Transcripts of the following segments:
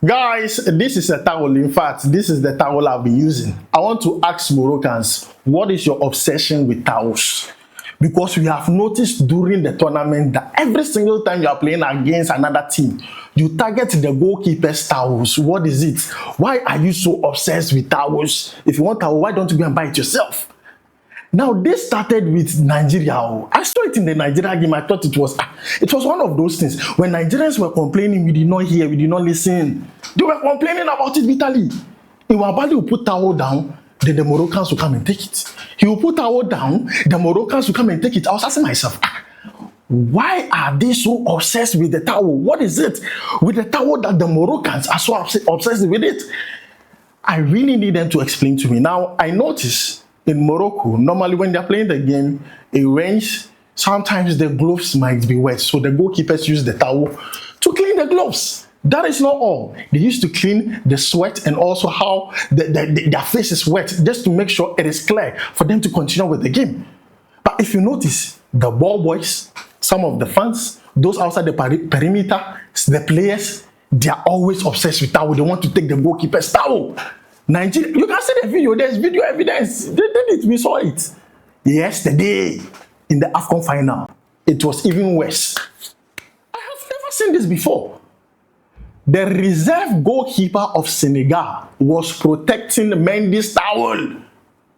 Guys, this is a towel. In fact, this is the towel I've been using. I want to ask Moroccans, what is your obsession with towels? Because we have noticed during the tournament that every single time you are playing against another team, you target the goalkeeper's towels. What is it? Why are you so obsessed with towels? If you want towel, why don't you go and buy it yourself? Now, this started with Nigeria. I saw it in the Nigeria game. I thought it was one of those things. When Nigerians were complaining, we did not hear, we did not listen. They were complaining about it bitterly. Iwabali will put towel down, then the Moroccans will come and take it. He will put towel down, the Moroccans will come and take it. I was asking myself, why are they so obsessed with the towel? What is it with the towel that the Moroccans are so obsessed with it? I really need them to explain to me. Now, I notice in Morocco, normally when they're playing the game, it rains. Sometimes the gloves might be wet, so the goalkeepers use the towel to clean the gloves. That is not all. They used to clean the sweat and also how their face is wet, just to make sure it is clear for them to continue with the game. But if you notice, the ball boys, some of the fans, those outside the perimeter, the players, they are always obsessed with towel. They want to take the goalkeeper's towel. Nigeria, you can see the video. There's video evidence. They did it. We saw it yesterday in the AFCON final. It was even worse. I have never seen this before. The reserve goalkeeper of Senegal was protecting Mendy's towel.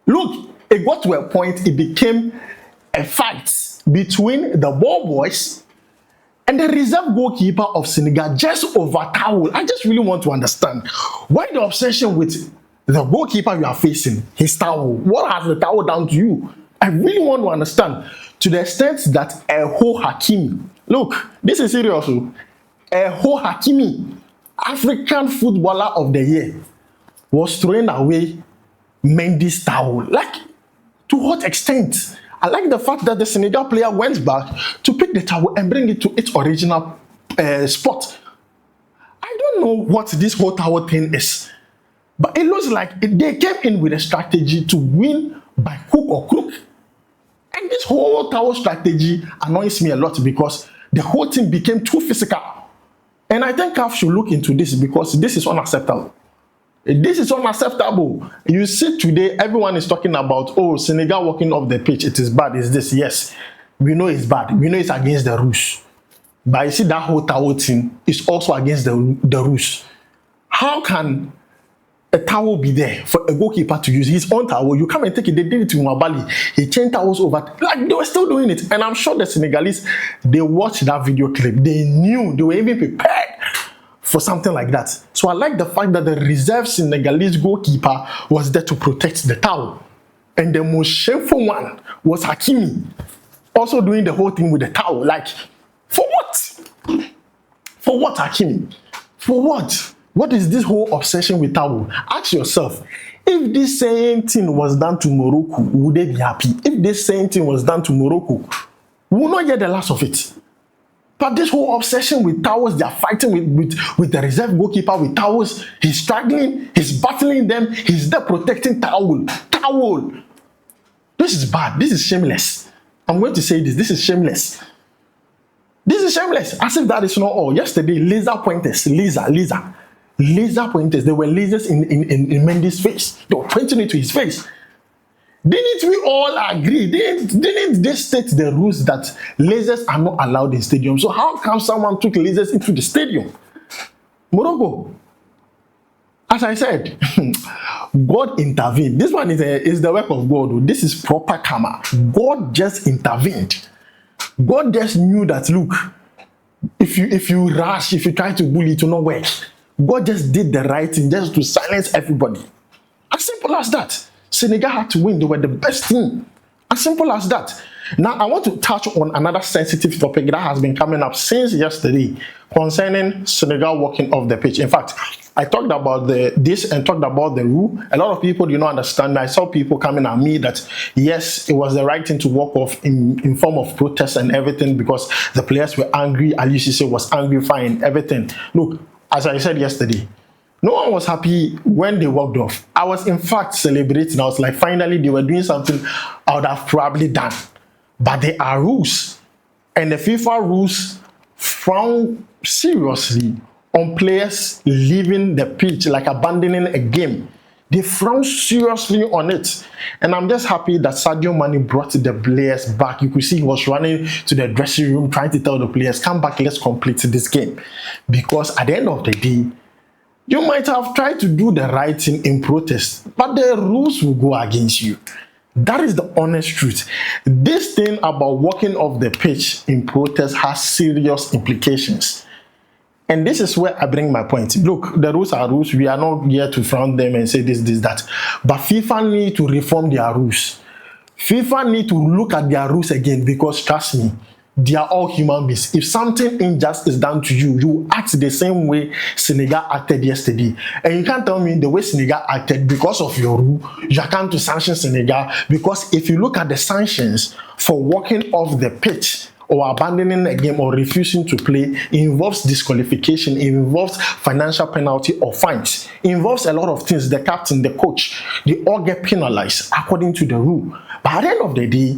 Look, it got to a point. It became a fight between the ball boys and the reserve goalkeeper of Senegal just over towel. I just really want to understand why the obsession with the goalkeeper you are facing, his towel. What has the towel done to you? I really want to understand, to the extent that a whole hakimi, look, this is serious. A whole hakimi, African footballer of the year, was throwing away Mendy's towel. Like, to what extent? I like the fact that the Senegal player went back to pick the towel and bring it to its original spot. I don't know what this whole towel thing is, but it looks like they came in with a strategy to win by hook or crook. And this whole towel strategy annoys me a lot because the whole thing became too physical. And I think CAF should look into this because this is unacceptable. This is unacceptable. You see today, everyone is talking about, oh, Senegal walking off the pitch. It is bad. Is this? Yes. We know it's bad. We know it's against the rules. But you see that whole towel thing is also against the rules. How can a towel be there for a goalkeeper to use his own towel? You come and take it. They did it to Nwabali. He changed towels over. Like, they were still doing it. And I'm sure the Senegalese, they watched that video clip. They knew. They were even prepared for something like that. So I like the fact that the reserve Senegalese goalkeeper was there to protect the towel. And the most shameful one was Hakimi, also doing the whole thing with the towel. Like, for what? For what, Hakimi? For what? What is this whole obsession with towel? Ask yourself, if this same thing was done to Morocco, would they be happy? If this same thing was done to Morocco, we will not get the last of it. But this whole obsession with towels, they are fighting with the reserve goalkeeper with towels. He's struggling, he's battling them, he's there protecting towel. Towel. This is bad. This is shameless. I'm going to say this. This is shameless. This is shameless. As if that is not all. Yesterday, laser pointers. Laser pointers. They were lasers in Mendy's face. They were pointing it to his face. Didn't we all agree? Didn't they state the rules that lasers are not allowed in stadiums? So how come someone took lasers into the stadium? Morocco. As I said, God intervened. This one is the work of God. This is proper karma. God just intervened. God just knew that, look, if you rush, if you try to bully, it will not work. God just did the right thing just to silence everybody. As simple as that. Senegal had to win. They were the best team. As simple as that. Now, I want to touch on another sensitive topic that has been coming up since yesterday concerning Senegal walking off the pitch. In fact, I talked about this and talked about the rule. A lot of people do not understand. I saw people coming at me that, yes, it was the right thing to walk off in form of protest and everything because the players were angry. Ali Cisse was angry, fine, everything. Look, as I said yesterday, no one was happy when they walked off. I was in fact celebrating. I was like, finally, they were doing something I would have probably done. But there are rules. And the FIFA rules frown seriously on players leaving the pitch, like abandoning a game. They frown seriously on it. And I'm just happy that Sadio Mane brought the players back. You could see he was running to the dressing room trying to tell the players, come back, let's complete this game. Because at the end of the day, you might have tried to do the right thing in protest, but the rules will go against you. That is the honest truth. This thing about walking off the pitch in protest has serious implications. And this is where I bring my point. Look, the rules are rules. We are not here to frown them and say this, that. But FIFA need to reform their rules. FIFA need to look at their rules again, because trust me, they are all human beings. If something unjust is done to you, you act the same way Senegal acted yesterday. And you can't tell me the way Senegal acted, because of your rule, you can't to sanction Senegal. Because if you look at the sanctions for walking off the pitch, or abandoning a game, or refusing to play, it involves disqualification, it involves financial penalty or fines, it involves a lot of things. The captain, the coach, they all get penalized according to the rule. But at the end of the day,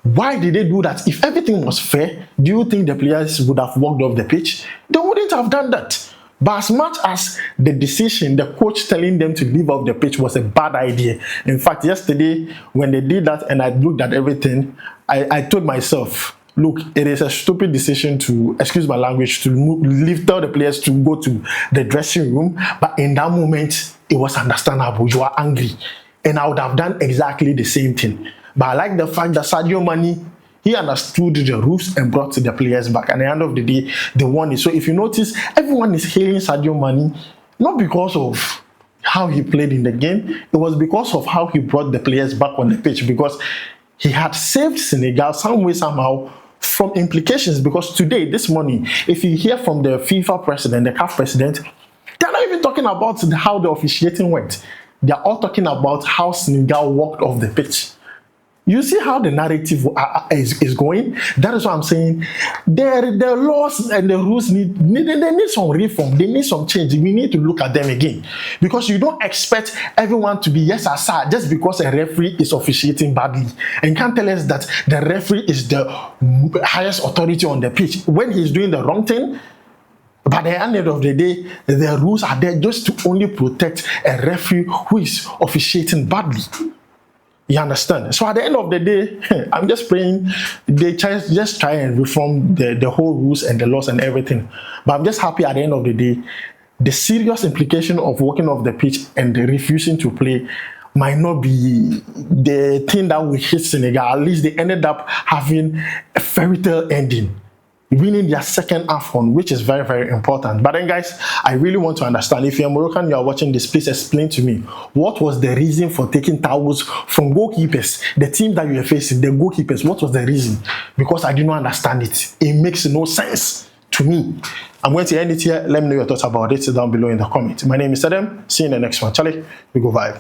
why did they do that? If everything was fair, do you think the players would have walked off the pitch? They wouldn't have done that. But as much as the decision, the coach telling them to leave off the pitch was a bad idea. In fact, yesterday when they did that and I looked at everything, I told myself, look, it is a stupid decision to, excuse my language, to tell the players to go to the dressing room. But in that moment, it was understandable. You are angry. And I would have done exactly the same thing. But I like the fact that Sadio Mane, he understood the rules and brought the players back. And at the end of the day, they won it. So if you notice, everyone is hailing Sadio Mane, not because of how he played in the game. It was because of how he brought the players back on the pitch. Because he had saved Senegal some way, somehow, from implications. Because today, this morning, if you hear from the FIFA president, the CAF president, they're not even talking about how the officiating went. They're all talking about how Senegal walked off the pitch. You see how the narrative is going? That is what I'm saying. The laws and the rules need some reform. They need some change. We need to look at them again. Because you don't expect everyone to be yes or sir just because a referee is officiating badly. And you can't tell us that the referee is the highest authority on the pitch when he's doing the wrong thing. But at the end of the day, the rules are there just to only protect a referee who is officiating badly. You understand? So at the end of the day, I'm just praying they just try and reform the whole rules and the laws and everything. But I'm just happy at the end of the day, the serious implication of walking off the pitch and the refusing to play might not be the thing that will hit Senegal. At least they ended up having a fairy tale ending, winning their second AFCON, which is very, very important. But then guys, I really want to understand, if you're Moroccan, you are watching this, please explain to me, what was the reason for taking towels from goalkeepers, the team that you are facing, the goalkeepers? What was the reason? Because I do not understand it. It makes no sense to me. I'm going to end it here. Let me know your thoughts about it down below in the comments. My name is Adam. See you in the next one. Charlie, we go vibe.